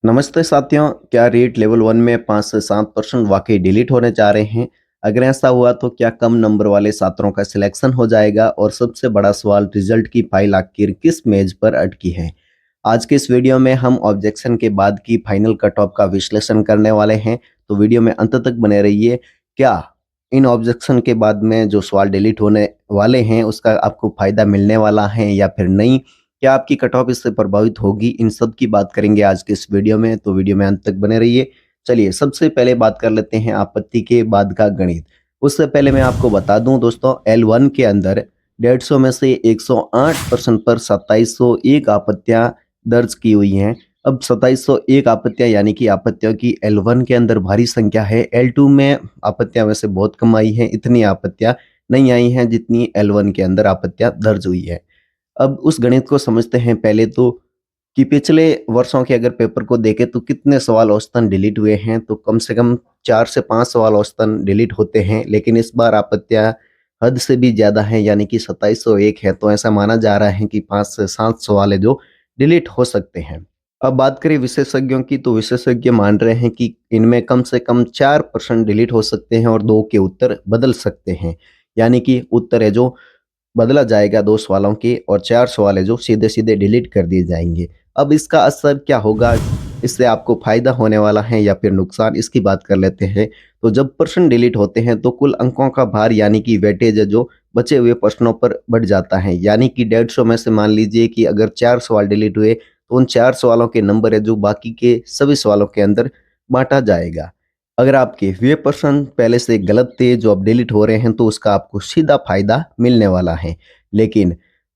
नमस्ते साथियों, क्या रेट लेवल 1 में 5 से 7% वाकई डिलीट होने जा रहे हैं? अगर ऐसा हुआ तो क्या कम नंबर वाले छात्रों का सिलेक्शन हो जाएगा? और सबसे बड़ा सवाल, रिजल्ट की फाइल आखिर किस मेज पर अटकी है? आज के इस वीडियो में हम ऑब्जेक्शन के बाद की फाइनल कट ऑफ का विश्लेषण करने वाले हैं, तो वीडियो में अंत तक बने रहिए। क्या इन ऑब्जेक्शन के बाद में जो सवाल डिलीट होने वाले हैं उसका आपको फायदा मिलने वाला है या फिर नहीं? क्या आपकी कट ऑफ इससे प्रभावित होगी? इन सब की बात करेंगे आज के इस वीडियो में, तो वीडियो में अंत तक बने रहिए। चलिए सबसे पहले बात कर लेते हैं आपत्ति के बाद का गणित। उससे पहले मैं आपको बता दूं दोस्तों, L1 के अंदर 150 में से 108% पर 2701 आपत्तियां दर्ज की हुई हैं। अब 2701 आपत्तियां यानी कि आपत्तियों की L1 के अंदर भारी संख्या है। L2 में आपत्तियां वैसे बहुत कम आई हैं, इतनी आपत्तियां नहीं आई हैं जितनी L1 के अंदर आपत्तियां दर्ज हुई है। अब उस गणित को समझते हैं पहले तो, कि पिछले वर्षों के अगर पेपर को देखें तो कितने सवाल औसतन डिलीट हुए हैं, तो कम से कम 4 से 5 सवाल औसतन डिलीट होते हैं। लेकिन इस बार आपत्तियां हद से भी ज़्यादा हैं, यानी कि 2701 है, तो ऐसा माना जा रहा है कि 5 से 7 सवाल है जो डिलीट हो सकते हैं। अब बात करें विशेषज्ञों की, तो विशेषज्ञ मान रहे हैं कि इनमें कम से कम 4% डिलीट हो सकते हैं और 2 के उत्तर बदल सकते हैं। यानी कि उत्तर है जो बदला जाएगा 2 सवालों के, और 4 सवाल है जो सीधे-सीधे डिलीट कर दिए जाएँगे। अब इसका असर क्या होगा? इससे आपको फ़ायदा होने वाला है या फिर नुकसान, इसकी बात कर लेते हैं। तो जब प्रश्न डिलीट होते हैं तो कुल अंकों का भार यानी कि वेटेज है जो बचे हुए प्रश्नों पर बढ़ जाता है। यानी कि 150 में से मान लीजिए कि अगर 4 सवाल डिलीट हुए तो उन 4 सवालों के नंबर है जो बाकी के सभी सवालों के अंदर बाँटा जाएगा। अगर आपके वे प्रश्न पहले से गलत थे जो अब डिलीट हो रहे हैं तो उसका आपको सीधा फायदा मिलने वाला है। लेकिन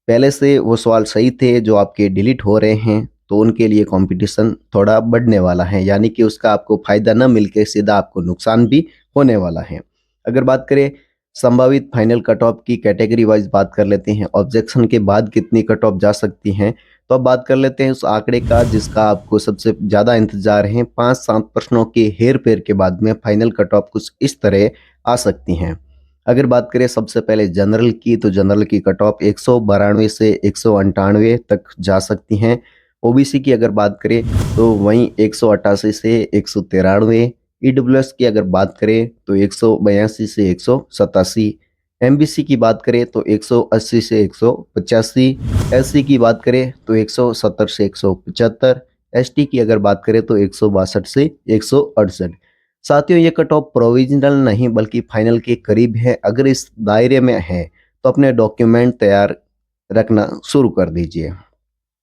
पहले से वो सवाल सही थे जो आपके डिलीट हो रहे हैं, तो उनके लिए कंपटीशन थोड़ा बढ़ने वाला है, यानी कि उसका आपको फायदा न मिलके सीधा आपको नुकसान भी होने वाला है। अगर बात करें संभावित फाइनल कट ऑफ की, कैटेगरी वाइज बात कर लेते हैं, ऑब्जेक्शन के बाद कितनी कट ऑफ जा सकती हैं, तो अब बात कर लेते हैं उस आंकड़े का जिसका आपको सबसे ज़्यादा इंतजार है। 5-7 प्रश्नों के हेर-फेर के बाद में फाइनल कट ऑफ कुछ इस तरह आ सकती हैं। अगर बात करें सबसे पहले जनरल की, तो जनरल की कट ऑफ 192 से 198 तक जा सकती हैं। ओबीसी की अगर बात करें तो वहीं 188 से 193, ईडब्ल्यूएस की अगर बात करें तो 182 से 187, एमबीसी की बात करें तो 180 से 185, एससी की बात करें तो 170 से 175, एसटी की अगर बात करें तो 162 से 168। साथियों, ये कट ऑफ प्रोविजनल नहीं बल्कि फाइनल के करीब है। अगर इस दायरे में है तो अपने डॉक्यूमेंट तैयार रखना शुरू कर दीजिए।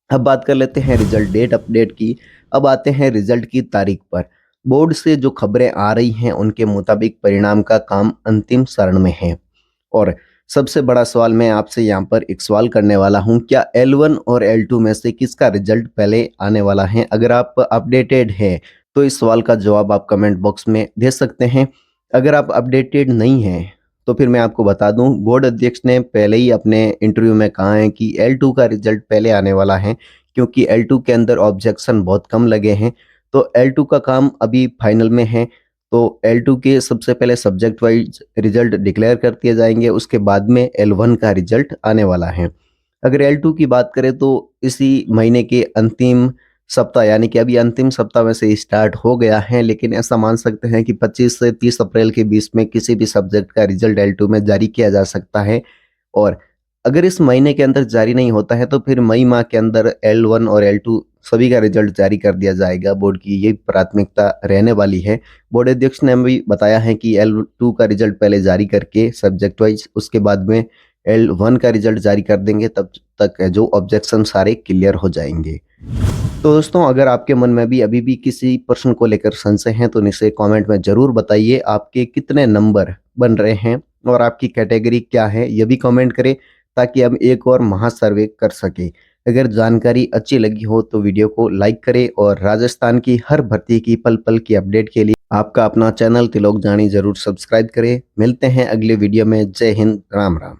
अब बात कर लेते हैं रिजल्ट डेट अपडेट की। अब आते हैं रिजल्ट की तारीख पर। बोर्ड से जो खबरें आ रही हैं उनके मुताबिक परिणाम का काम अंतिम चरण में है। और सबसे बड़ा सवाल मैं आपसे यहाँ पर एक सवाल करने वाला हूँ, क्या L1 और L2 में से किसका रिजल्ट पहले आने वाला है? अगर आप अपडेटेड हैं तो इस सवाल का जवाब आप कमेंट बॉक्स में दे सकते हैं। अगर आप अपडेटेड नहीं हैं तो फिर मैं आपको बता दूं, बोर्ड अध्यक्ष ने पहले ही अपने इंटरव्यू में कहा है कि L2 का रिजल्ट पहले आने वाला है, क्योंकि L2 के अंदर ऑब्जेक्शन बहुत कम लगे हैं। तो L2 का काम अभी फाइनल में है। तो L2 के सबसे पहले सब्जेक्ट वाइज रिजल्ट डिक्लेयर कर दिए जाएंगे, उसके बाद में L1 का रिजल्ट आने वाला है। अगर L2 की बात करें तो इसी महीने के अंतिम सप्ताह, यानी कि अभी अंतिम सप्ताह में से स्टार्ट हो गया है, लेकिन ऐसा मान सकते हैं कि 25 से 30 अप्रैल के बीच में किसी भी सब्जेक्ट का रिजल्ट L2 में जारी किया जा सकता है। और अगर इस महीने के अंदर जारी नहीं होता है तो फिर मई माह के अंदर L1 और L2 सभी का रिजल्ट जारी कर दिया जाएगा। बोर्ड की ये प्राथमिकता रहने वाली है। बोर्ड अध्यक्ष ने भी बताया है कि L2 का रिजल्ट पहले जारी करके सब्जेक्ट वाइज, उसके बाद में L1 का रिजल्ट जारी कर देंगे, तब तक जो ऑब्जेक्शन सारे क्लियर हो जाएंगे। तो दोस्तों, अगर आपके मन में भी अभी भी किसी प्रश्न को लेकर संशय है तो नीचे कमेंट में ज़रूर बताइए। आपके कितने नंबर बन रहे हैं और आपकी कैटेगरी क्या है, ये भी कमेंट करें ताकि हम एक और महासर्वे कर सकें। अगर जानकारी अच्छी लगी हो तो वीडियो को लाइक करें और राजस्थान की हर भर्ती की पल पल की अपडेट के लिए आपका अपना चैनल त्रिलोक जानी जरूर सब्सक्राइब करें। मिलते हैं अगले वीडियो में। जय हिंद, राम राम।